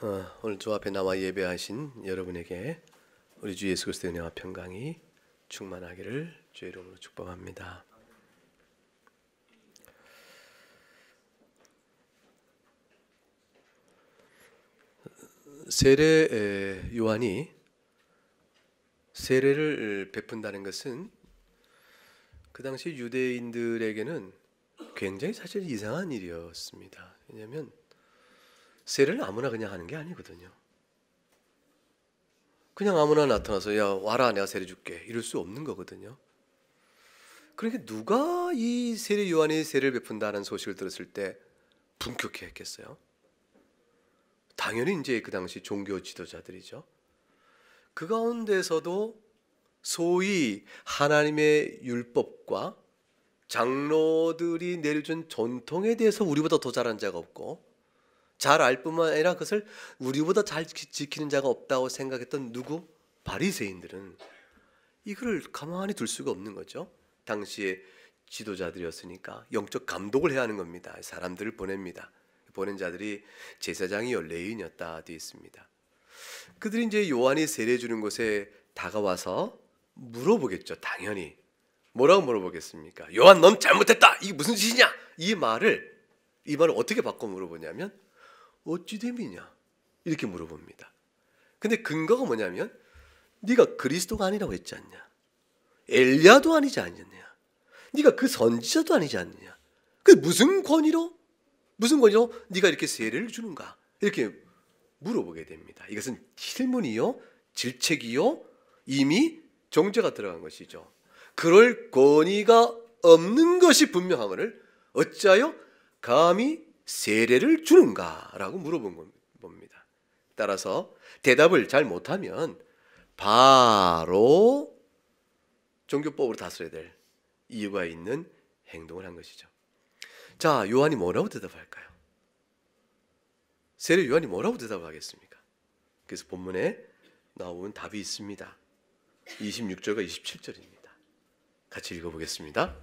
오늘 주 앞에 나와 예배하신 여러분에게 우리 주 예수 그리스도의 은혜와 평강이 충만하기를 주의 이름으로 축복합니다. 세례 요한이 세례를 베푼다는 것은 그 당시 유대인들에게는 굉장히 사실 이상한 일이었습니다. 왜냐하면 세례를 아무나 그냥 하는 게 아니거든요. 그냥 아무나 나타나서 야 와라 내가 세례 줄게 이럴 수 없는 거거든요. 그러니까 누가 이 세례 요한이 세례를 베푼다는 소식을 들었을 때 분격해 했겠어요? 당연히 이제 그 당시 종교 지도자들이죠. 그 가운데서도 소위 하나님의 율법과 장로들이 내려준 전통에 대해서 우리보다 더 잘한 자가 없고 잘 알 뿐만 아니라 그것을 우리보다 잘 지키는 자가 없다고 생각했던 누구? 바리새인들은 이거를 가만히 둘 수가 없는 거죠. 당시에 지도자들이었으니까 영적 감독을 해야 하는 겁니다. 사람들을 보냅니다. 보낸 자들이 제사장이요 레위인이었다 되어 있습니다. 그들이 이제 요한이 세례 주는 곳에 다가와서 물어보겠죠. 당연히 뭐라고 물어보겠습니까? 요한 넌 잘못했다. 이게 무슨 짓이냐? 이 말을 어떻게 바꿔 물어보냐면 어찌 됨이냐 이렇게 물어봅니다. 근데 근거가 뭐냐면 네가 그리스도가 아니라고 했지 않냐? 엘리야도 아니지 않느냐? 네가 그 선지자도 아니지 않느냐? 그 무슨 권위로 네가 이렇게 세례를 주는가? 이렇게 물어보게 됩니다. 이것은 질문이요, 질책이요, 이미 정죄가 들어간 것이죠. 그럴 권위가 없는 것이 분명함을 어찌하여 감히 세례를 주는가라고 물어본 겁니다. 따라서 대답을 잘 못하면 바로 종교법으로 다스려야 될 이유가 있는 행동을 한 것이죠. 자, 요한이 뭐라고 대답할까요? 세례 요한이 뭐라고 대답하겠습니까? 그래서 본문에 나온 답이 있습니다. 26절과 27절입니다. 같이 읽어보겠습니다.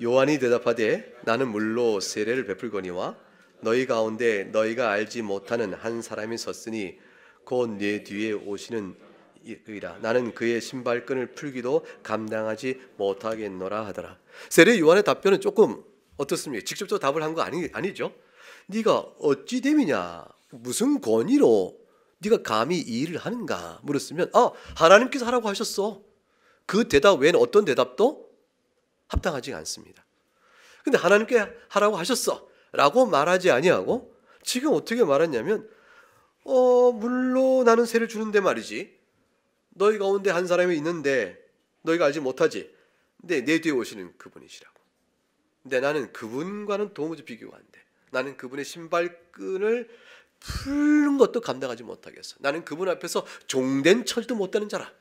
요한이 대답하되 나는 물로 세례를 베풀거니와 너희 가운데 너희가 알지 못하는 한 사람이 섰으니 곧 내 뒤에 오시는 이라 나는 그의 신발끈을 풀기도 감당하지 못하겠노라 하더라. 세례 요한의 답변은 조금 어떻습니까? 직접적으로 답을 한 거 아니죠? 네가 어찌 됨이냐? 무슨 권위로 네가 감히 이 일을 하는가? 물었으면 하나님께서 하라고 하셨어. 그 대답 외에는 어떤 대답도 합당하지 않습니다. 근데 하나님께 하라고 하셨어 라고 말하지 아니하고 지금 어떻게 말했냐면 물로 나는 세를 주는데 말이지 너희 가운데 한 사람이 있는데 너희가 알지 못하지. 근데 내 뒤에 오시는 그분이시라고. 근데 나는 그분과는 도무지 비교가 안 돼. 나는 그분의 신발끈을 풀는 것도 감당하지 못하겠어. 나는 그분 앞에서 종된 처지도 못되는 자라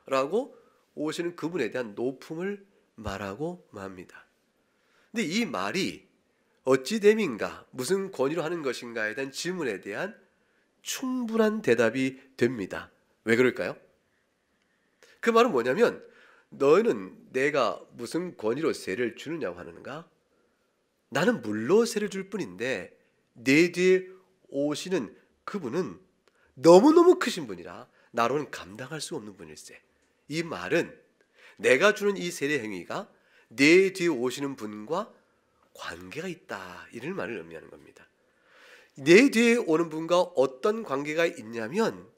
라고 오시는 그분에 대한 높음을 말하고 맙니다. 근데 이 말이 어찌 됨인가, 무슨 권위로 하는 것인가에 대한 질문에 대한 충분한 대답이 됩니다. 왜 그럴까요? 그 말은 뭐냐면 너희는 내가 무슨 권위로 세례를 주느냐고 하는가? 나는 물로 세례를 줄 뿐인데 내 뒤에 오시는 그분은 너무너무 크신 분이라 나로는 감당할 수 없는 분일세. 이 말은 내가 주는 이 세례 행위가 내 뒤에 오시는 분과 관계가 있다 이런 말을 의미하는 겁니다. 내 뒤에 오는 분과 어떤 관계가 있냐면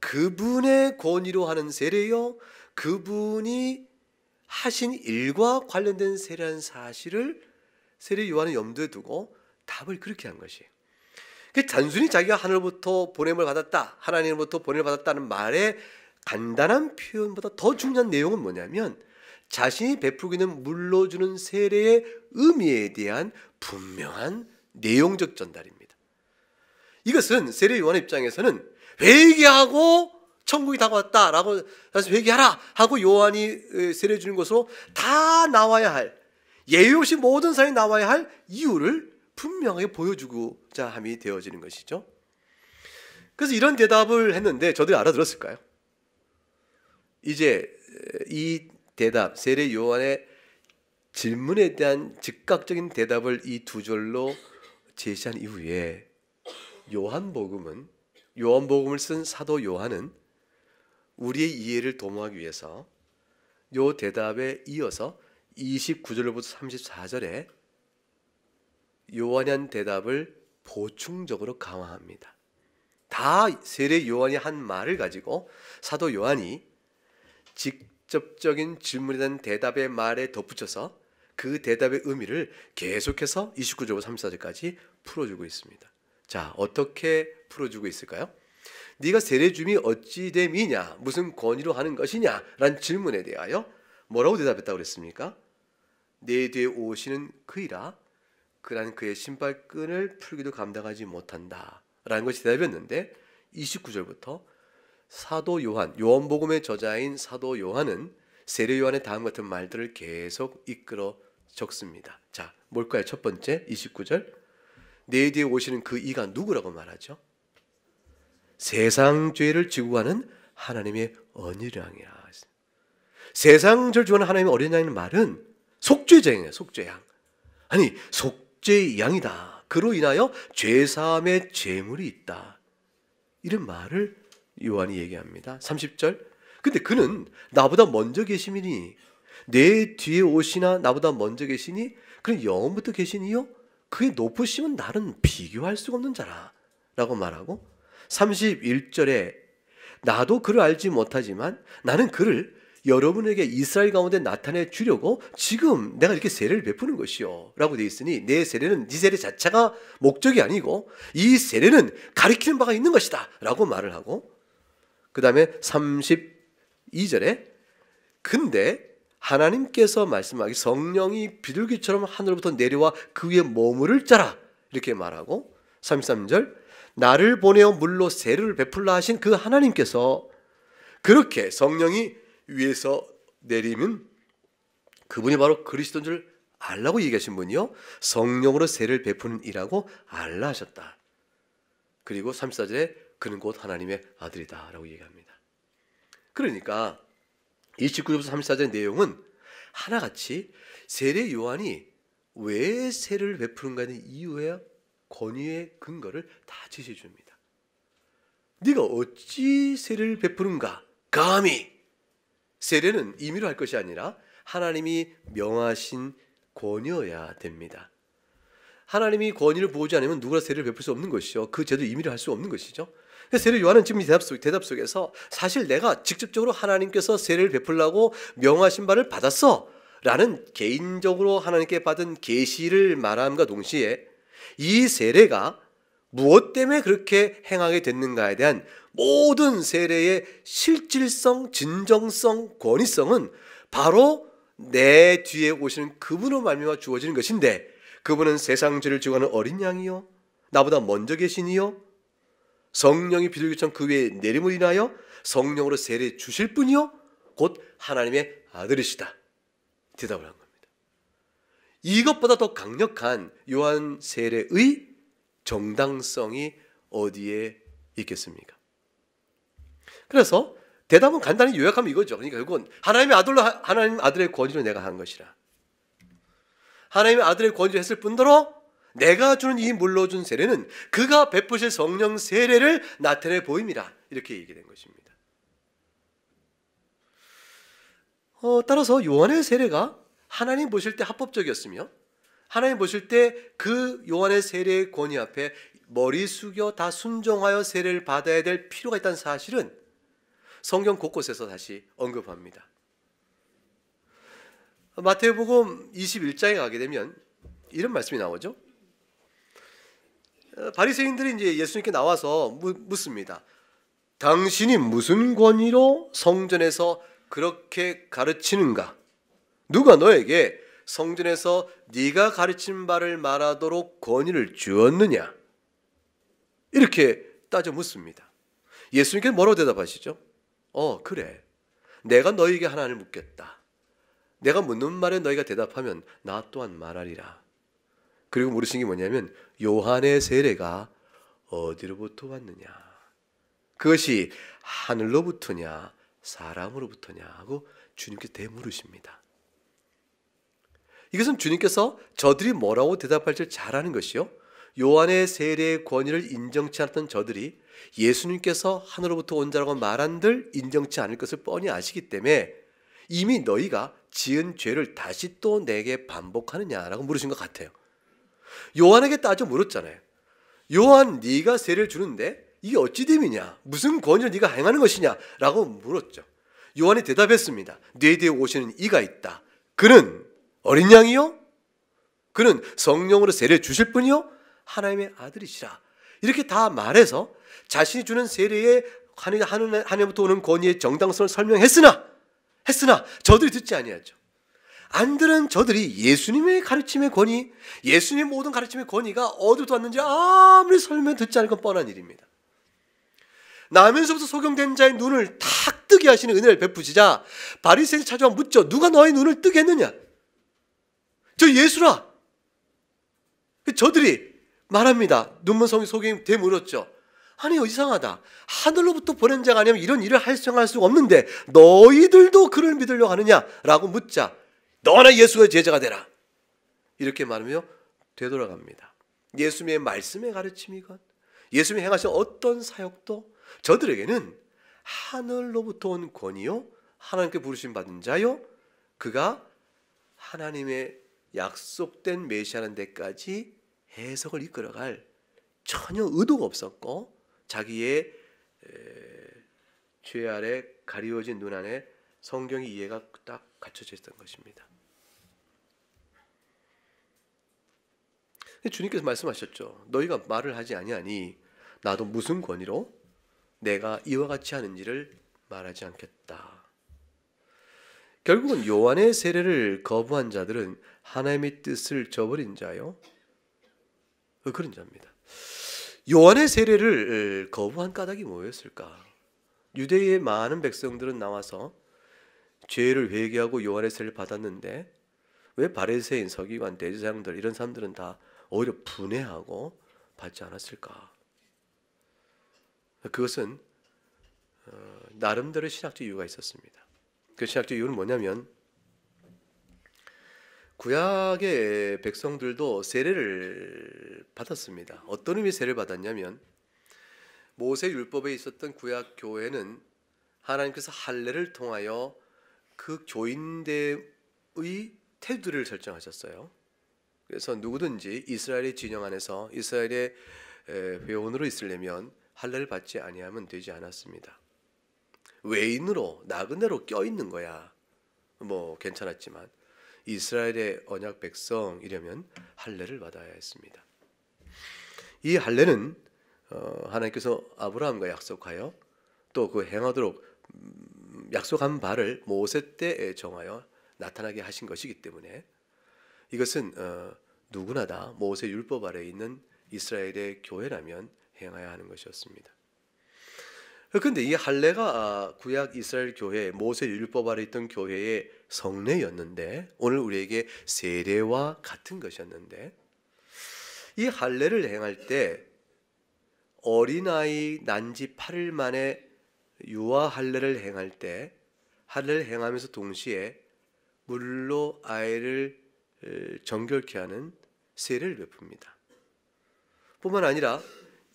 그분의 권위로 하는 세례요, 그분이 하신 일과 관련된 세례라는 사실을 세례 요한은 염두에 두고 답을 그렇게 한 것이에요. 단순히 자기가 하늘로부터 보냄을 받았다, 하나님으로부터 보냄을 받았다는 말의 간단한 표현보다 더 중요한 내용은 뭐냐면 자신이 베풀고 있는 물로 주는 세례의 의미에 대한 분명한 내용적 전달입니다. 이것은 세례 요한의 입장에서는 회개하고 천국이 다가왔다라고 해서 회개하라 하고 요한이 세례 주는 것으로 다 나와야 할, 예외 없이 모든 사람이 나와야 할 이유를 분명하게 보여주고자 함이 되어지는 것이죠. 그래서 이런 대답을 했는데 저들이 알아들었을까요? 이제 이 대답, 세례 요한의 질문에 대한 즉각적인 대답을 이 두 절로 제시한 이후에 요한복음은 요한복음을 쓴 사도 요한은 우리의 이해를 도모하기 위해서 요 대답에 이어서 29절부터 34절에 요한이 한 대답을 보충적으로 강화합니다. 다 세례 요한이 한 말을 가지고 사도 요한이 직접적인 질문에 대한 대답의 말에 덧붙여서 그 대답의 의미를 계속해서 29절부터 34절까지 풀어주고 있습니다. 자, 어떻게 풀어주고 있을까요? 네가 세례 줌이 어찌 됨이냐, 무슨 권위로 하는 것이냐 라는 질문에 대하여 뭐라고 대답했다고 그랬습니까? 내 뒤에 오시는 그이라, 그라는 그의 신발끈을 풀기도 감당하지 못한다 라는 것이 대답이었는데, 29절부터 사도 요한, 요한복음의 저자인 사도 요한은 세례 요한의 다음 같은 말들을 계속 이끌어 적습니다. 자, 뭘까요? 첫 번째 29절, 내 뒤에 오시는 그 이가 누구라고 말하죠? 세상 죄를 지고 가는 하나님의 어린 양이라. 세상 죄를 지고 가는 하나님의 어린 양이라는 말은 속죄자이에요. 속죄양. 아니, 속죄의 양이다. 그로 인하여 죄사함의 제물이 있다. 이런 말을 요한이 얘기합니다. 30절, 근데 그는 나보다 먼저 계시니, 내 뒤에 오시나 나보다 먼저 계시니, 그는 영원부터 계시니요 그의 높으심은 나는 비교할 수가 없는 자라 라고 말하고, 31절에 나도 그를 알지 못하지만 나는 그를 여러분에게 이스라엘 가운데 나타내 주려고 지금 내가 이렇게 세례를 베푸는 것이요 라고 되어 있으니, 내 세례는 네 세례 자체가 목적이 아니고 이 세례는 가리키는 바가 있는 것이다 라고 말을 하고, 그 다음에 32절에 근데 하나님께서 말씀하기 성령이 비둘기처럼 하늘로부터 내려와 그 위에 머무를 자라 이렇게 말하고, 33절 나를 보내어 물로 세례를 베풀라 하신 그 하나님께서 그렇게 성령이 위에서 내리면 그분이 바로 그리스도인 줄 알라고 얘기하신 분이요 성령으로 세례를 베푸는 이라고 알라 하셨다. 그리고 34절에 그는 곧 하나님의 아들이다 라고 얘기합니다. 그러니까 29절부터 34절의 내용은 하나같이 세례 요한이 왜 세례를 베푸는가는 이유와 권위의 근거를 다 제시해 줍니다. 네가 어찌 세례를 베푸는가? 감히 세례는 임의로 할 것이 아니라 하나님이 명하신 권위여야 됩니다. 하나님이 권위를 보지 않으면 누구나 세례를 베풀 수 없는 것이죠. 그 제도 임의로 할 수 없는 것이죠. 세례 요한은 지금 이 대답 속에서 사실 내가 직접적으로 하나님께서 세례를 베풀라고 명하신 바를 받았어 라는 개인적으로 하나님께 받은 계시를 말함과 동시에 이 세례가 무엇 때문에 그렇게 행하게 됐는가에 대한 모든 세례의 실질성, 진정성, 권위성은 바로 내 뒤에 오시는 그분으로 말미암아 주어지는 것인데, 그분은 세상 죄를 지고 가는 어린 양이요 나보다 먼저 계시니요 성령이 비둘기처럼 그 위에 내림을 인하여 성령으로 세례 주실 분이요 곧 하나님의 아들이시다 대답을 한 겁니다. 이것보다 더 강력한 요한 세례의 정당성이 어디에 있겠습니까? 그래서 대답은 간단히 요약하면 이거죠. 그러니까 결국은 하나님의 아들로, 하나님 아들의 권위로 내가 한 것이라. 하나님의 아들의 권위로 했을 뿐더러 내가 주는 이 물로 준 세례는 그가 베푸실 성령 세례를 나타내 보임이라 이렇게 얘기된 것입니다. 따라서 요한의 세례가 하나님 보실 때 합법적이었으며, 하나님 보실 때 그 요한의 세례의 권위 앞에 머리 숙여 다 순종하여 세례를 받아야 될 필요가 있다는 사실은 성경 곳곳에서 다시 언급합니다. 마태복음 21장에 가게 되면 이런 말씀이 나오죠. 바리새인들이 이제 예수님께 나와서 묻습니다. 당신이 무슨 권위로 성전에서 그렇게 가르치는가? 누가 너에게 성전에서 네가 가르친 바를 말하도록 권위를 주었느냐? 이렇게 따져 묻습니다. 예수님께서 뭐라고 대답하시죠? 그래. 내가 너에게 하나를 묻겠다. 내가 묻는 말에 너희가 대답하면 나 또한 말하리라. 그리고 물으신 게 뭐냐면 요한의 세례가 어디로부터 왔느냐? 그것이 하늘로부터냐 사람으로부터냐 하고 주님께 되물으십니다. 이것은 주님께서 저들이 뭐라고 대답할지 잘 아는 것이요 요한의 세례의 권위를 인정치 않았던 저들이 예수님께서 하늘로부터 온 자라고 말한들 인정치 않을 것을 뻔히 아시기 때문에 이미 너희가 지은 죄를 다시 또 내게 반복하느냐라고 물으신 것 같아요. 요한에게 따져 물었잖아요. 요한, 네가 세례를 주는데 이게 어찌 됨이냐, 무슨 권위로 네가 행하는 것이냐 라고 물었죠. 요한이 대답했습니다. 네 뒤에 오시는 이가 있다. 그는 어린 양이요, 그는 성령으로 세례를 주실 분이요 하나님의 아들이시라. 이렇게 다 말해서 자신이 주는 세례에 하나님부터 오는 권위의 정당성을 설명했으나 저들이 듣지 아니하죠. 안 들은 저들이 예수님의 가르침의 권위, 예수님의 모든 가르침의 권위가 어디서 왔는지 아무리 설명 듣지 않을 건 뻔한 일입니다. 나면서부터 소경된 자의 눈을 탁 뜨게 하시는 은혜를 베푸시자 바리새인이 찾아와 묻죠. 누가 너의 눈을 뜨게 했느냐? 저 예수라. 저들이 말합니다. 눈먼 소경이 되물었죠. 아니 이상하다. 하늘로부터 보낸 자가 아니면 이런 일을 할수할 수가 없는데 너희들도 그를 믿으려고 하느냐라고 묻자 너나 예수의 제자가 되라. 이렇게 말하며 되돌아갑니다. 예수님의 말씀의 가르침이건 예수님이 행하신 어떤 사역도 저들에게는 하늘로부터 온 권위요, 하나님께 부르심 받은 자요, 그가 하나님의 약속된 메시아는 데까지 해석을 이끌어갈 전혀 의도가 없었고 자기의 죄 아래 가리워진 눈 안에 성경의 이해가 딱 갖춰져 있었던 것입니다. 주님께서 말씀하셨죠. 너희가 말을 하지 아니하니 나도 무슨 권위로 내가 이와 같이 하는지를 말하지 않겠다. 결국은 요한의 세례를 거부한 자들은 하나님의 뜻을 저버린 자요, 그런 자입니다. 요한의 세례를 거부한 까닭이 뭐였을까? 유대의 많은 백성들은 나와서 죄를 회개하고 요한의 세례를 받았는데 왜 바리새인, 서기관, 대제사장들 이런 사람들은 다 오히려 분해하고 받지 않았을까? 그것은 나름대로 신학적 이유가 있었습니다. 그 신학적 이유는 뭐냐면 구약의 백성들도 세례를 받았습니다. 어떤 의미의 세례를 받았냐면 모세 율법에 있었던 구약 교회는 하나님께서 할례를 통하여 그 교인대의 태도를 설정하셨어요. 그래서 누구든지 이스라엘의 진영 안에서 이스라엘의 회원으로 있으려면 할례를 받지 아니하면 되지 않았습니다. 외인으로 나그네로 껴있는 거야 뭐 괜찮았지만 이스라엘의 언약 백성이려면 할례를 받아야 했습니다. 이 할례는 하나님께서 아브라함과 약속하여 또 그 행하도록 약속한 바를 모세 때 정하여 나타나게 하신 것이기 때문에 이것은 누구나 다 모세 율법 아래에 있는 이스라엘의 교회라면 행해야 하는 것이었습니다. 그런데 이 할례가 구약 이스라엘 교회 모세 율법 아래 있던 교회의 성례였는데 오늘 우리에게 세례와 같은 것이었는데 이 할례를 행할 때 어린아이 난지 8일 만에 유아 할례를 행할 때 할례를 행하면서 동시에 물로 아이를 정결케 하는 세례를 베풉니다. 뿐만 아니라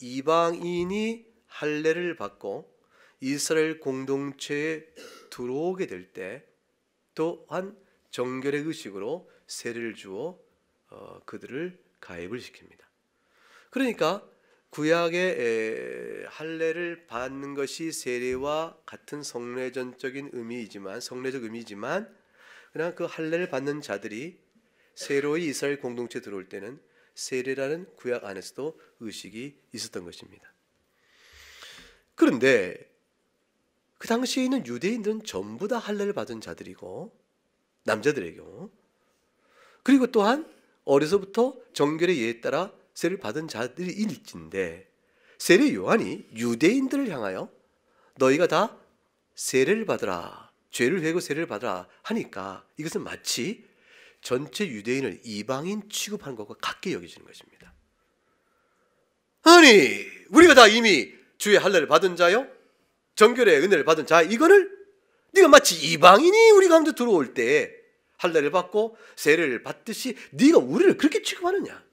이방인이 할례를 받고 이스라엘 공동체에 들어오게 될 때 또한 정결의 의식으로 세례를 주어 그들을 가입을 시킵니다. 그러니까 구약의 할례를 받는 것이 세례와 같은 성례전적인 의미이지만 성례적 의미이지만 그냥 그 할례를 받는 자들이 새로이 이스라엘 공동체에 들어올 때는 세례라는 구약 안에서도 의식이 있었던 것입니다. 그런데 그 당시에 있는 유대인들은 전부 다 할례를 받은 자들이고 남자들의 경우 그리고 또한 어려서부터 정결의 예에 따라 세례를 받은 자들이 일진데 세례 요한이 유대인들을 향하여 너희가 다 세례를 받으라, 죄를 회고 세례를 받으라 하니까 이것은 마치 전체 유대인을 이방인 취급하는 것과 같게 여겨지는 것입니다. 아니 우리가 다 이미 주의 할례를 받은 자요, 정결의 은혜를 받은 자, 이거를 네가 마치 이방인이 우리 가운데 들어올 때 할례를 받고 세례를 받듯이 네가 우리를 그렇게 취급하느냐?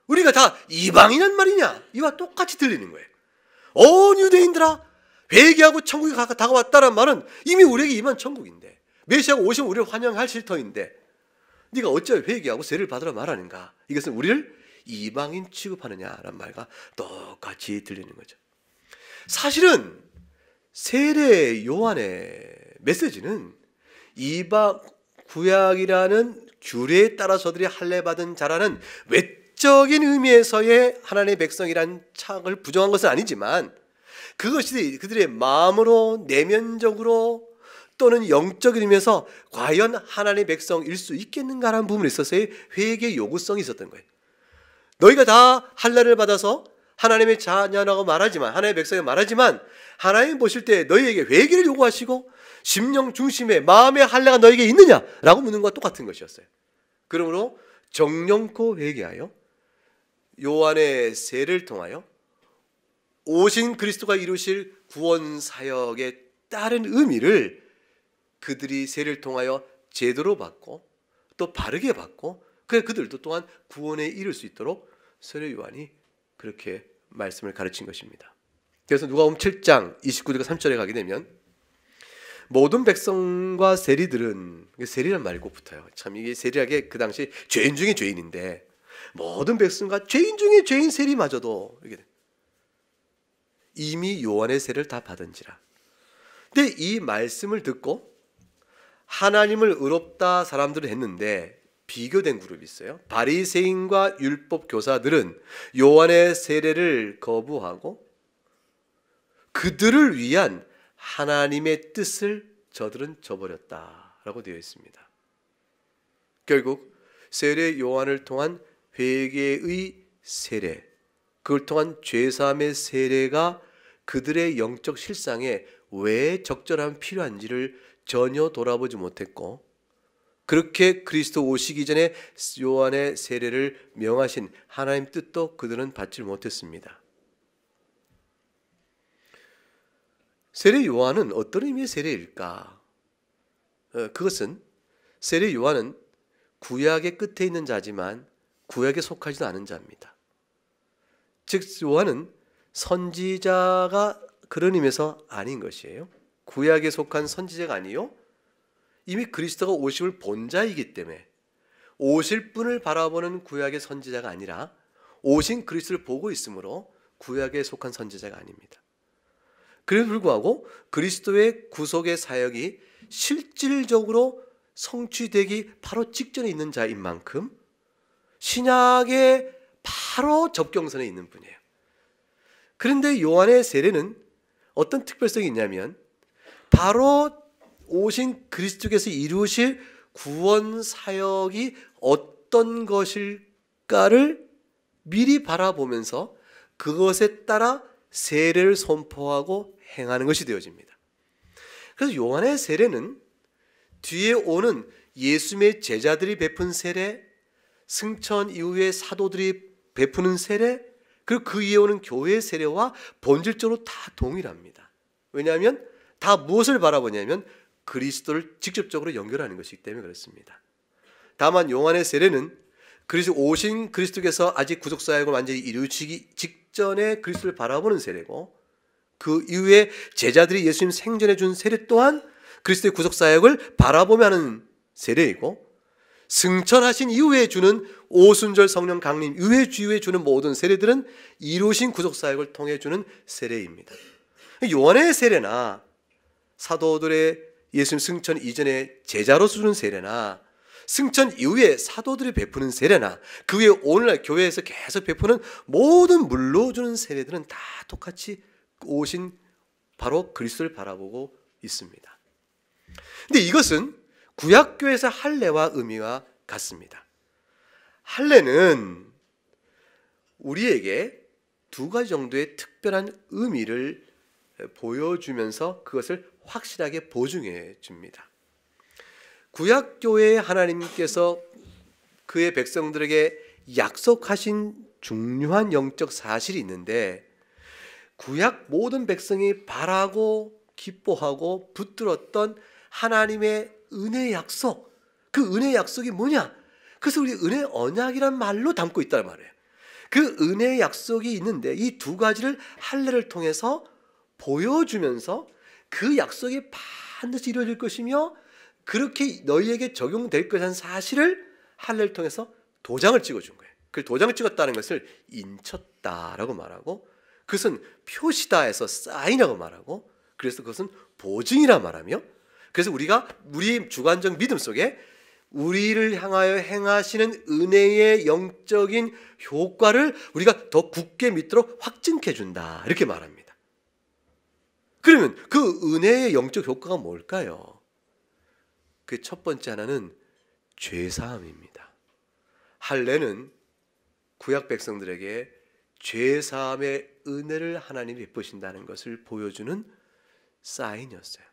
우리가 다 이방인란 말이냐? 이와 똑같이 들리는 거예요. 유대인들아, 회개하고 천국이 다가왔다는 말은 이미 우리에게 임한 천국인데, 메시아가 오시면 우리를 환영할 실터인데 네가 어찌하여 회개하고 세례를 받으라 말하는가? 이것은 우리를 이방인 취급하느냐라는 말과 똑같이 들리는 거죠. 사실은 세례 요한의 메시지는 이방 구약이라는 규례에 따라 저들이 할례받은 자라는 외적인 의미에서의 하나님의 백성이란 착을 부정한 것은 아니지만, 그것이 그들의 마음으로 내면적으로 또는 영적인 의미에서 과연 하나님의 백성일 수 있겠는가라는 부분에 있어서의 회개 요구성이 있었던 거예요. 너희가 다 할례를 받아서 하나님의 자녀라고 말하지만, 하나님의 백성이 말하지만, 하나님 보실 때 너희에게 회개를 요구하시고 심령 중심에 마음의 할례가 너에게 있느냐라고 묻는 것과 똑같은 것이었어요. 그러므로 정령코 회개하여 요한의 세례를 통하여 오신 그리스도가 이루실 구원 사역의 다른 의미를 그들이 세례를 통하여 제대로 받고 또 바르게 받고, 그래 그들도 또한 구원에 이를 수 있도록 세례 요한이 그렇게 말씀을 가르친 것입니다. 그래서 누가복음 7장 29절과 3절에 가게 되면 모든 백성과 세리들은, 세리란 말고 붙어요. 참 이게 세리하게 그 당시 죄인 중에 죄인인데, 모든 백성과 죄인 중에 죄인 세리마저도 이렇게 이미 요한의 세례를 다 받은지라. 근데 이 말씀을 듣고 하나님을 의롭다 사람들은 했는데 비교된 그룹이 있어요. 바리새인과 율법 교사들은 요한의 세례를 거부하고 그들을 위한 하나님의 뜻을 저들은 저버렸다라고 되어 있습니다. 결국 세례 요한을 통한 회개의 세례, 그걸 통한 죄사함의 세례가 그들의 영적 실상에 왜 적절함 필요한지를 전혀 돌아보지 못했고, 그렇게 그리스도 오시기 전에 요한의 세례를 명하신 하나님 뜻도 그들은 받지 못했습니다. 세례 요한은 어떤 의미의 세례일까? 그것은 세례 요한은 구약의 끝에 있는 자지만 구약에 속하지도 않은 자입니다. 즉 요한은 선지자가 그런 의미에서 아닌 것이에요. 구약에 속한 선지자가 아니요, 이미 그리스도가 오심을 본 자이기 때문에 오실 분을 바라보는 구약의 선지자가 아니라 오신 그리스도를 보고 있으므로 구약에 속한 선지자가 아닙니다. 그래도 불구하고 그리스도의 구속의 사역이 실질적으로 성취되기 바로 직전에 있는 자인 만큼 신약의 바로 접경선에 있는 분이에요. 그런데 요한의 세례는 어떤 특별성이 있냐면, 바로 오신 그리스도께서 이루실 구원 사역이 어떤 것일까를 미리 바라보면서 그것에 따라 세례를 선포하고 행하는 것이 되어집니다. 그래서 요한의 세례는 뒤에 오는 예수님의 제자들이 베푼 세례, 승천 이후에 사도들이 베푸는 세례, 그리고 그 이에 오는 교회의 세례와 본질적으로 다 동일합니다. 왜냐하면 다 무엇을 바라보냐면 그리스도를 직접적으로 연결하는 것이기 때문에 그렇습니다. 다만 요한의 세례는 오신 그리스도께서 아직 구속사역을 완전히 이루시기 직전에 그리스도를 바라보는 세례고, 그 이후에 제자들이 예수님 생전에 준 세례 또한 그리스도의 구속사역을 바라보며 하는 세례이고, 승천하신 이후에 주는 오순절 성령 강림 이후에 주는 모든 세례들은 이루신 구속사역을 통해 주는 세례입니다. 요한의 세례나 사도들의 예수님 승천 이전에 제자로서 주는 세례나 승천 이후에 사도들이 베푸는 세례나 그 외에 오늘날 교회에서 계속 베푸는 모든 물로 주는 세례들은 다 똑같이 오신 바로 그리스도를 바라보고 있습니다. 근데 이것은 구약교회에서 할례와 의미와 같습니다. 할례는 우리에게 두 가지 정도의 특별한 의미를 보여주면서 그것을 확실하게 보증해 줍니다. 구약교회의 하나님께서 그의 백성들에게 약속하신 중요한 영적 사실이 있는데, 구약 모든 백성이 바라고 기뻐하고 붙들었던 하나님의 은혜의 약속, 그 은혜의 약속이 뭐냐? 그래서 우리 은혜 언약이란 말로 담고 있단 말이에요. 그 은혜의 약속이 있는데 이 두 가지를 할례를 통해서 보여주면서 그 약속이 반드시 이루어질 것이며 그렇게 너희에게 적용될 것이라는 사실을 할례를 통해서 도장을 찍어준 거예요. 그 도장을 찍었다는 것을 인쳤다라고 말하고, 그것은 표시다 해서 사인이라고 말하고, 그래서 그것은 보증이라 말하며, 그래서 우리가 우리 주관적 믿음 속에 우리를 향하여 행하시는 은혜의 영적인 효과를 우리가 더 굳게 믿도록 확증해 준다, 이렇게 말합니다. 그러면 그 은혜의 영적 효과가 뭘까요? 그 첫 번째 하나는 죄사함입니다. 할례는 구약 백성들에게 죄사함의 은혜를 하나님이 베푸신다는 것을 보여주는 사인이었어요.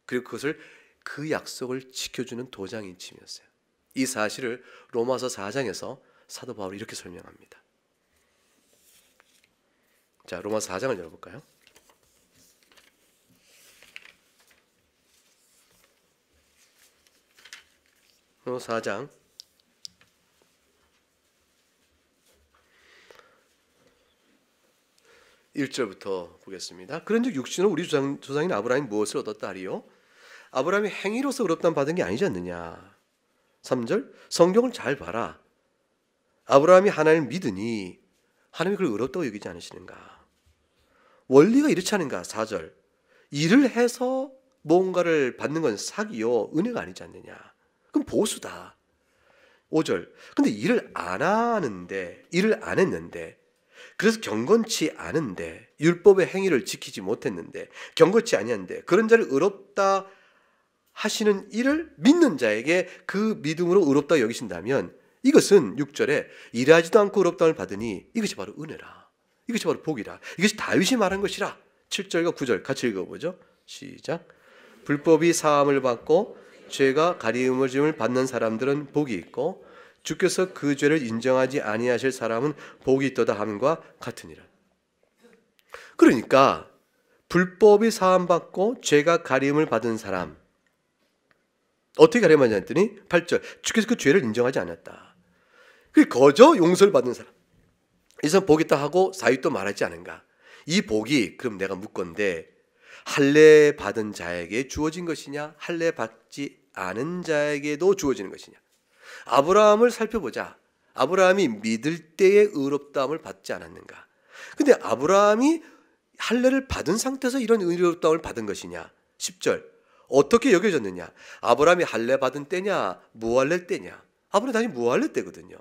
그리고 그것을 그 약속을 지켜주는 도장인침이었어요. 이 사실을 로마서 4장에서 사도 바울이 이렇게 설명합니다. 자, 로마서 4장을 열어볼까요? 로마서 4장 1절부터 보겠습니다. 그런즉 육신으로 우리 조상인 아브라함이 무엇을 얻었다 하리요? 아브라함이 행위로서 의롭다함 받은 게 아니지 않느냐. 3절 성경을 잘 봐라. 아브라함이 하나님을 믿으니 하나님이 그를 의롭다고 여기지 않으시는가. 원리가 이렇지 않은가. 4절 일을 해서 뭔가를 받는 건 사기요 은혜가 아니지 않느냐. 그럼 보수다. 5절 근데 일을 안 했는데 그래서 경건치 않은데 율법의 행위를 지키지 못했는데 경건치 아니한데 그런 자를 의롭다 하시는 이를 믿는 자에게 그 믿음으로 의롭다 여기신다면 이것은 6절에 일하지도 않고 의롭다함을 받으니 이것이 바로 은혜라. 이것이 바로 복이라. 이것이 다윗이 말한 것이라. 7절과 9절 같이 읽어보죠. 시작. 불법이 사함을 받고 죄가 가리움을 받는 사람들은 복이 있고 주께서 그 죄를 인정하지 아니하실 사람은 복이 있도다 함과 같으니라. 그러니까 불법이 사함받고 죄가 가리움을 받은 사람, 어떻게 가리움하지 않았더니 8절 주께서 그 죄를 인정하지 않았다. 그 거저 용서를 받는 사람, 이 사람 복 있다 하고 사윗도 말하지 않은가. 이 복이 그럼 내가 묻건대 할례 받은 자에게 주어진 것이냐 할례 받지 않은 자에게도 주어지는 것이냐. 아브라함을 살펴보자. 아브라함이 믿을 때의 의롭다함을 받지 않았는가. 근데 아브라함이 할례를 받은 상태에서 이런 의롭다함을 받은 것이냐. 10절 어떻게 여겨졌느냐. 아브라함이 할례 받은 때냐 무할례 때냐. 아브라함이 당연히 무할례 때거든요.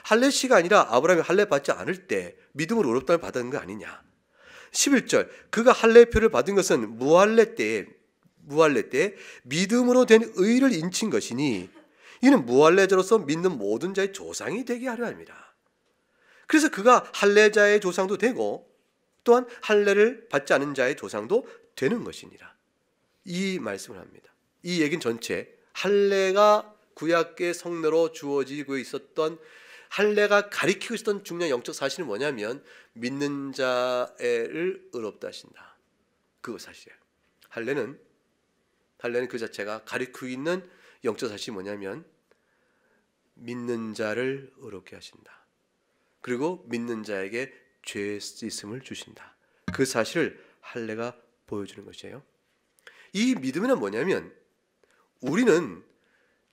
할례 시가 아니라 아브라함이 할례 받지 않을 때 믿음으로 의롭다함을 받은 거 아니냐. 11절 그가 할례표를 받은 것은 무할례 때에 믿음으로 된 의를 인친 것이니 이는 무할례자로서 믿는 모든 자의 조상이 되게 하려 합니다. 그래서 그가 할례자의 조상도 되고 또한 할례를 받지 않은 자의 조상도 되는 것이니라. 이 말씀을 합니다. 이 얘기는 전체 할례가 구약의 성례로 주어지고 있었던, 할례가 가리키고 있었던 중요한 영적 사실은 뭐냐면 믿는 자를 의롭다 하신다. 그거 사실이에요. 할례는 그 자체가 가리키고 있는 영적 사실이 뭐냐면 믿는 자를 의롭게 하신다. 그리고 믿는 자에게 죄 씻음을 주신다. 그 사실을 할례가 보여주는 것이에요. 이 믿음은 뭐냐면 우리는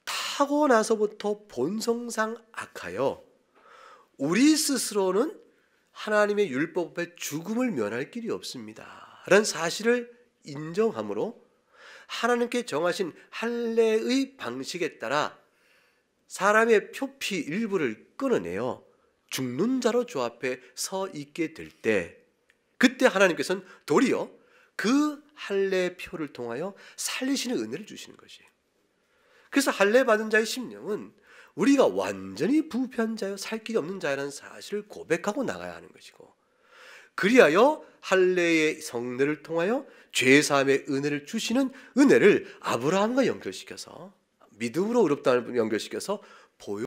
타고나서부터 본성상 악하여 우리 스스로는 하나님의 율법의 죽음을 면할 길이 없습니다 라는 사실을 인정함으로 하나님께 정하신 할례의 방식에 따라 사람의 표피 일부를 끊어내어 죽는 자로 주 앞에 서 있게 될 때, 그때 하나님께서는 도리어 그 할례 표를 통하여 살리시는 은혜를 주시는 것이에요. 그래서 할례 받은 자의 심령은 우리가 완전히 부패한 자요 살 길이 없는 자라는 사실을 고백하고 나가야 하는 것이고, 그리하여 할례의 성례를 통하여 죄사함의 은혜를 주시는 은혜를 아브라함과 연결시켜서 믿음으로 의롭다함을 연결시켜서 보여